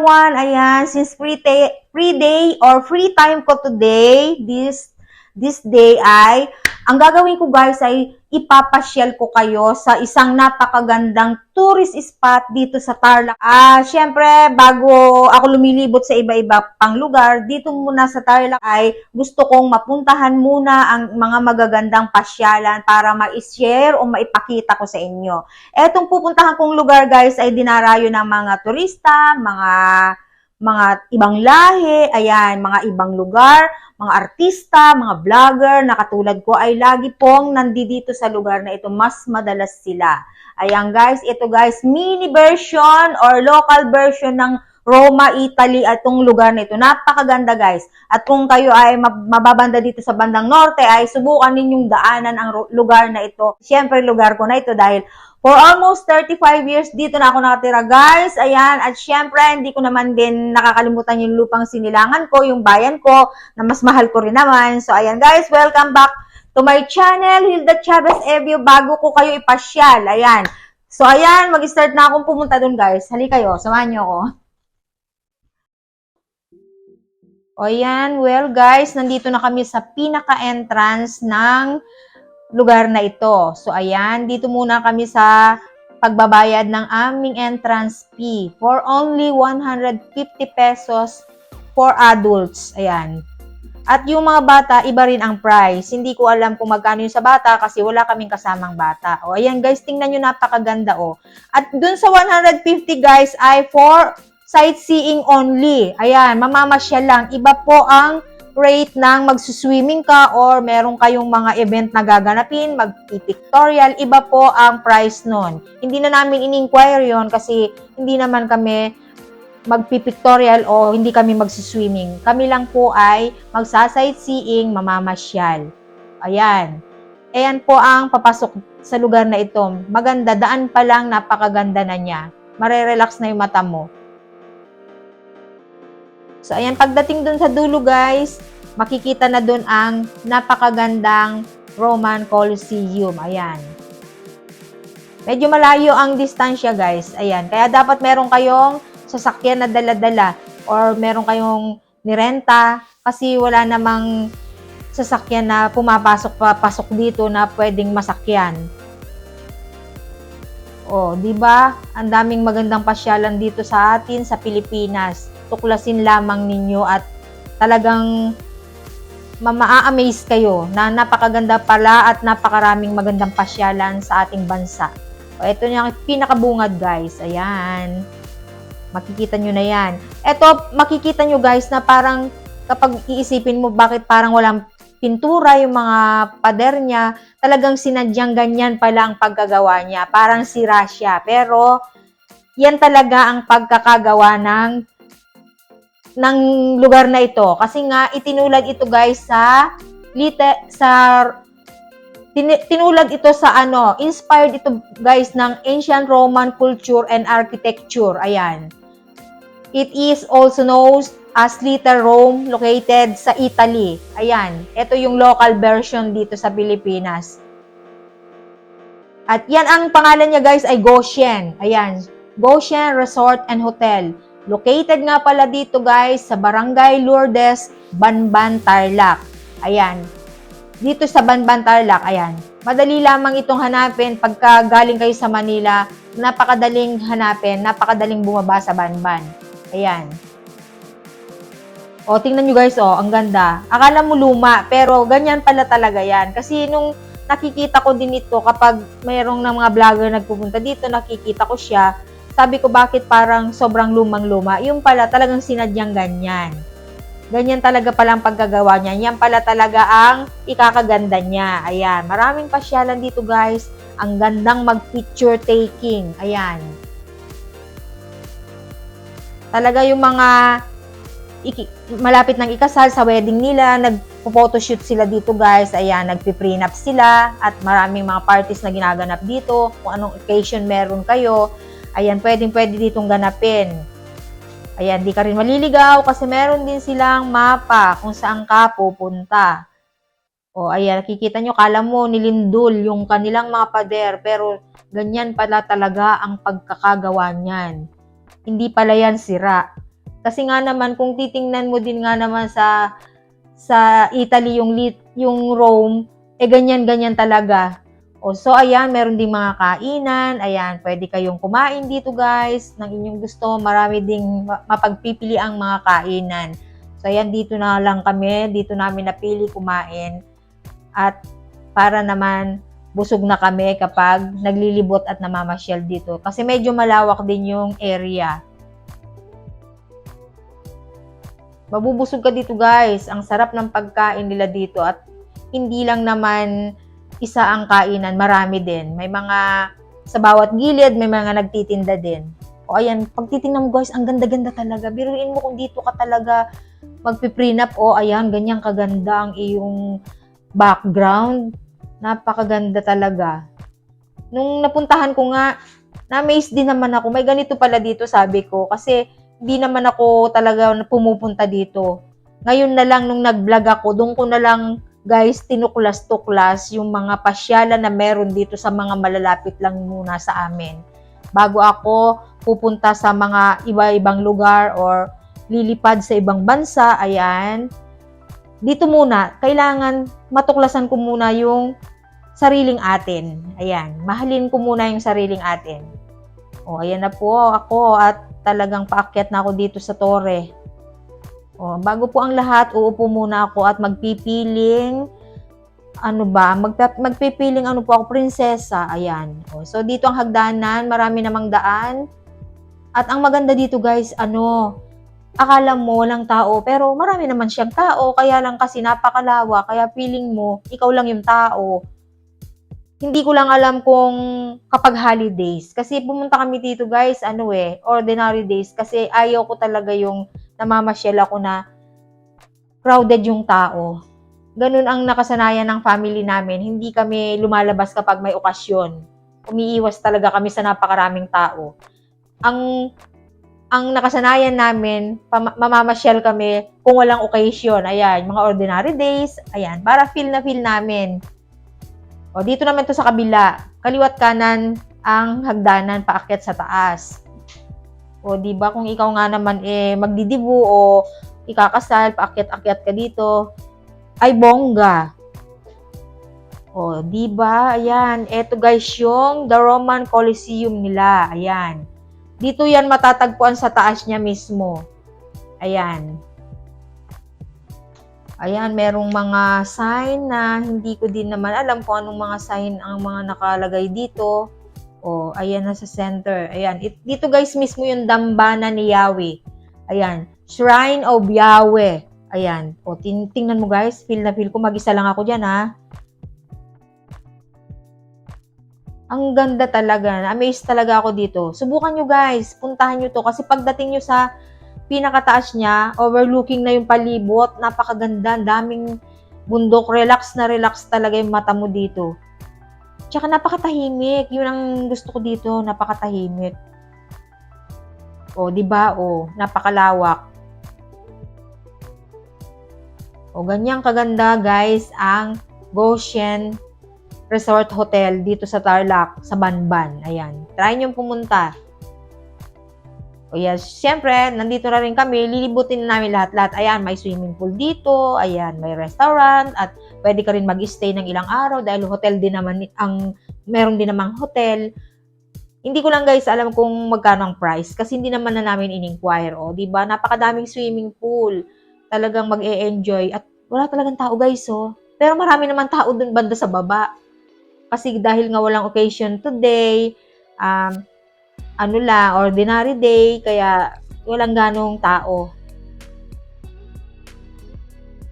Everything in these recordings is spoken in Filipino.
everyone. Ayan, since free day or free time ko today, this day ay, ang gagawin ko guys ay ipapasyal ko kayo sa isang napakagandang tourist spot dito sa Tarlac. Syempre, bago ako lumilibot sa iba-iba pang lugar, dito muna sa Tarlac ay gusto kong mapuntahan muna ang mga magagandang pasyalan para ma-share o maipakita ko sa inyo. Etong pupuntahan kong lugar guys ay dinarayo ng mga turista, mga ibang lahi, ayan, mga ibang lugar, mga artista, mga vlogger na katulad ko ay lagi pong nandito sa lugar na ito, mas madalas sila. Ayan guys, ito guys, mini version or local version ng Roma, Italy at itong lugar na ito. Napakaganda guys. At kung kayo ay mababanda dito sa bandang norte ay subukan ninyong daanan ang lugar na ito. Siyempre lugar ko na ito dahil for almost 35 years dito na ako nakatira guys. Ayan, at syempre hindi ko naman din nakakalimutan yung lupang sinilangan ko, yung bayan ko na mas mahal ko rin naman. So ayan guys, welcome back to my channel, Hilda Chavez Evio. Bago ko kayo ipasyal, ayan. So ayan, mag-start na akong pumunta dun guys. Halika kayo, samahan niyo ako. O yan, well guys, nandito na kami sa pinaka-entrance ng lugar na ito. So ayan, dito muna kami sa pagbabayad ng aming entrance fee for only 150 pesos for adults. Ayan. At yung mga bata, iba rin ang price. Hindi ko alam kung magkano yung sa bata kasi wala kaming kasamang bata. O ayan guys, tingnan nyo, napakaganda o. At dun sa 150 guys ay for sightseeing only. Ayan, mamamasyal lang. Iba po ang rate ng magsuswimming ka or meron kayong mga event na gaganapin, mag-pictorial, iba po ang price nun. Hindi na namin in-inquire yon kasi hindi naman kami magpipictorial o hindi kami magsuswimming. Kami lang po ay magsa-sightseeing, mamamasyal. Ayan. Ayan po ang papasok sa lugar na ito. Maganda, daan pa lang, napakaganda na niya. Marerelax na yung mata mo. So, ayan, pagdating dun sa dulo, guys, makikita na dun ang napakagandang Roman Colosseum. Ayan. Medyo malayo ang distansya, guys. Ayan. Kaya dapat meron kayong sasakyan na dala-dala or meron kayong nirenta kasi wala namang sasakyan na pumapasok dito na pwedeng masakyan. O, di ba? Ang daming magandang pasyalan dito sa atin, sa Pilipinas. Tuklasin lamang ninyo at talagang ma-amaze kayo na napakaganda pala at napakaraming magandang pasyalan sa ating bansa. O, ito yung pinakabungad guys. Ayan. Makikita nyo na yan. Ito, makikita nyo guys na parang kapag iisipin mo bakit parang walang pintura yung mga pader niya, talagang sinadyang ganyan pala ang pagkagawa niya. Parang sira siya. Pero, yan talaga ang pagkakagawa ng lugar na ito. Kasi nga, itinulad ito guys tinulad ito sa inspired ito guys ng ancient Roman culture and architecture. Ayan. It is also known as Little Rome, located sa Italy. Ayan. Ito yung local version dito sa Pilipinas. At yan ang pangalan niya guys ay Goshen. Ayan. Goshen Resort and Hotel. Located nga pala dito guys sa Barangay Lourdes, Banban, Tarlac. Ayan. Dito sa Banban, Tarlac, ayan. Madali lamang itong hanapin pagka galing kayo sa Manila. Napakadaling hanapin, napakadaling bumaba sa Banban. Ayan. O, tingnan nyo guys, ang ganda. Akala mo luma, pero ganyan pala talaga yan. Kasi nung nakikita ko din ito, kapag mayroong ng mga vlogger nagpupunta dito, nakikita ko siya, sabi ko, bakit parang sobrang lumang-luma? Yung pala, talagang sinadyang ganyan. Ganyan talaga palang pagkagawa niya. Yan pala talaga ang ikakaganda niya. Ayan. Maraming pasyalan dito, guys. Ang gandang mag-picture taking. Ayan. Talaga yung mga malapit ng ikasal sa wedding nila, nagpo-photoshoot sila dito, guys. Ayan, nagpi-prenup sila. At maraming mga parties na ginaganap dito. Kung anong occasion meron kayo, ayan, pwedeng-pwede ditong ganapin. Ayan, di ka rin maliligaw kasi meron din silang mapa kung saan ka pupunta. O, ayan, nakikita nyo, kala mo nilindol yung kanilang mga pader, pero ganyan pala talaga ang pagkakagawa niyan. Hindi pala yan sira. Kasi nga naman, kung titingnan mo din nga naman sa Italy yung Rome, ganyan-ganyan talaga. So ayan, meron ding mga kainan. Ayan, pwede kayong kumain dito guys ng inyong gusto. Marami ding mapagpipili ang mga kainan. So ayan, dito na lang kami. Dito namin napili kumain. At para naman busog na kami kapag naglilibot at namamasyal dito. Kasi medyo malawak din yung area. Mabubusog ka dito guys. Ang sarap ng pagkain nila dito at hindi lang naman isa ang kainan, marami din. May mga sa bawat gilid, may mga nagtitinda din. O ayan, pag titingnan mo guys, ang ganda-ganda talaga. Biruin mo kung dito ka talaga magpiprenup. O ayan, ganyan kaganda ang iyong background. Napakaganda talaga. Nung napuntahan ko nga, na-amaze din naman ako. May ganito pala dito, sabi ko. Kasi di naman ako talaga pumupunta dito. Ngayon na lang nung nag-vlog ako, doon ko na lang guys tinuklas-tuklas yung mga pasyalan na meron dito sa mga malalapit lang muna sa amin. Bago ako pupunta sa mga iba-ibang lugar or lilipad sa ibang bansa, ayan. Dito muna, kailangan matuklasan ko muna yung sariling atin. Ayan, mahalin ko muna yung sariling atin. O, ayan na po ako at talagang paakyat na ako dito sa tore. O, bago po ang lahat, uupo muna ako at magpipiling magpipiling po ako, prinsesa. Ayan. O, so, dito ang hagdanan, marami namang daan. At ang maganda dito guys, akala mo walang tao, pero marami naman siyang tao, kaya lang kasi napakalawa, kaya feeling mo, ikaw lang yung tao. Hindi ko lang alam kung kapag holidays. Kasi pumunta kami dito guys, ordinary days. Kasi ayaw ko talaga yung namamasyal ako na crowded yung tao. Ganun ang nakasanayan ng family namin. Hindi kami lumalabas kapag may okasyon. Umiiwas talaga kami sa napakaraming tao. Ang nakasanayan namin, mamamasyal kami kung walang occasion. Ayan, mga ordinary days. Ayan, para feel na feel namin. O, dito naman to sa kabila. Kaliwat kanan ang hagdanan paakyat sa taas. O, di ba kung ikaw nga naman magdidibu o ikakasal, paakyat-akyat ka dito, ay bongga. O, di ba? Ayan, eto guys yung The Roman Colosseum nila. Ayan. Dito yan matatagpuan sa taas niya mismo. Ayan. Ayan, merong mga sign na hindi ko din naman alam kung anong mga sign ang mga nakalagay dito. O, ayan na sa center. Ayan, dito guys mismo yung dambana ni Yahweh. Ayan, Shrine of Yahweh. Ayan, o, tingnan mo guys, feel na feel ko, mag-isa lang ako dyan ha. Ang ganda talaga, na-amaze talaga ako dito. Subukan nyo guys, puntahan nyo to kasi pagdating nyo sa pinakataas niya, overlooking na yung palibot, napakaganda, daming bundok, relax na relax talaga yung mata mo dito. Tsaka napakatahimik, yun ang gusto ko dito, napakatahimik. O, di ba? O, napakalawak. O, ganyang kaganda guys ang Goshen Resort Hotel dito sa Tarlac, sa Banban. Ayan, try nyo pumunta. O yes, siyempre, nandito na rin kami, lilibutin namin lahat-lahat. Ayan, may swimming pool dito, ayan, may restaurant, at pwede ka rin mag-stay ng ilang araw dahil hotel din naman, meron din namang hotel. Hindi ko lang guys alam kung magkano ang price kasi hindi naman na namin in-inquire. O, diba? Napakadaming swimming pool. Talagang mag-e-enjoy. At wala talagang tao guys, oh. Pero marami naman tao dun banda sa baba. Kasi dahil nga walang occasion today, ordinary day, kaya walang ganong tao.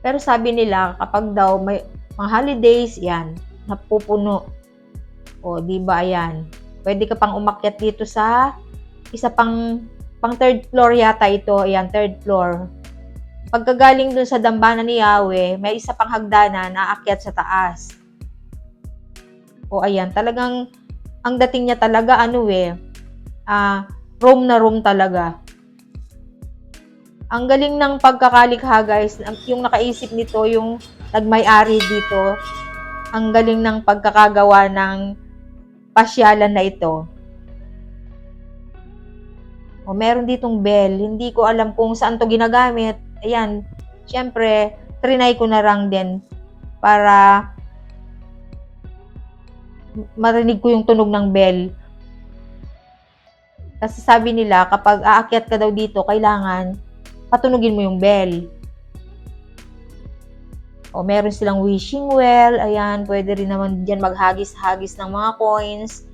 Pero sabi nila, kapag daw may mga holidays, yan, napupuno. O, di ba, yan. Pwede ka pang umakyat dito sa isa pang third floor yata ito. Ayan, third floor. Pagkagaling dun sa dambana ni Yahweh, may isa pang hagdanan na aakyat sa taas. O, ayan, talagang, ang dating niya talaga, room na room talaga. Ang galing ng pagkakalikha guys, yung nakaisip nito, yung nagmay-ari dito, ang galing ng pagkakagawa ng pasyalan na ito. O meron ditong bell. Hindi ko alam kung saan to ginagamit. Ayan, syempre, trinay ko na lang din para marinig ko yung tunog ng bell. Kasi sabi nila, kapag aakyat ka daw dito, kailangan patunugin mo yung bell. O meron silang wishing well. Ayan, pwede rin naman dyan maghagis-hagis ng mga coins.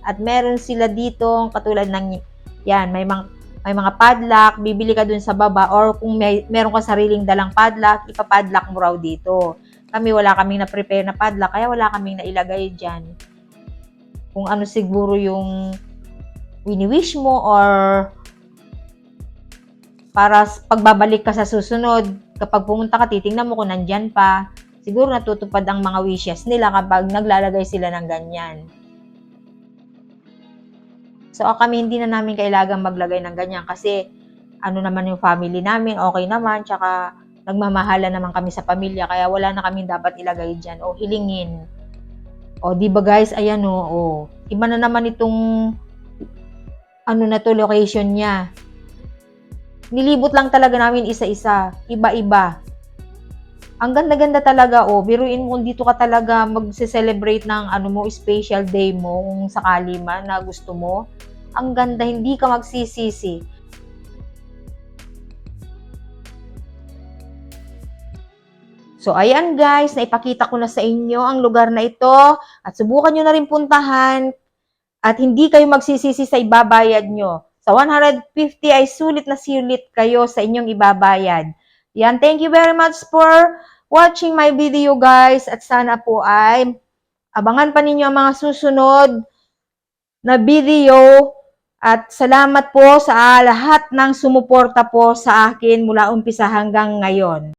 At meron sila dito, katulad ng, yan, may mga padlock, bibili ka dun sa baba, or kung meron ka sariling dalang padlock, ipapadlock mo raw dito. Kami, wala kaming na-prepare na padlock, kaya wala kaming nailagay dyan. Kung ano siguro yung wini-wish mo, or para pagbabalik ka sa susunod, kapag pumunta ka, titingnan mo kung nandyan pa. Siguro natutupad ang mga wishes nila kapag naglalagay sila ng ganyan. So, kami hindi na namin kailangan maglagay ng ganyan kasi ano naman yung family namin, okay naman, tsaka nagmamahala naman kami sa pamilya, kaya wala na kami dapat ilagay dyan o hilingin. O, di ba guys, ayan o, iba na naman itong ano na to, location niya. Nilibot lang talaga namin isa-isa, iba-iba. Ang ganda-ganda talaga, biruin mo kung dito ka talaga magse-celebrate ng ano mo, special day mo, kung sakali man na gusto mo. Ang ganda, hindi ka magsisisi. So, ayan guys, naipakita ko na sa inyo ang lugar na ito at subukan nyo na rin puntahan at hindi kayo magsisisi sa ibabayad nyo. Sa 150 ay sulit na sulit kayo sa inyong ibabayad. Yan, thank you very much for watching my video guys at sana po ay abangan pa ninyo ang mga susunod na video at salamat po sa lahat ng sumuporta po sa akin mula umpisa hanggang ngayon.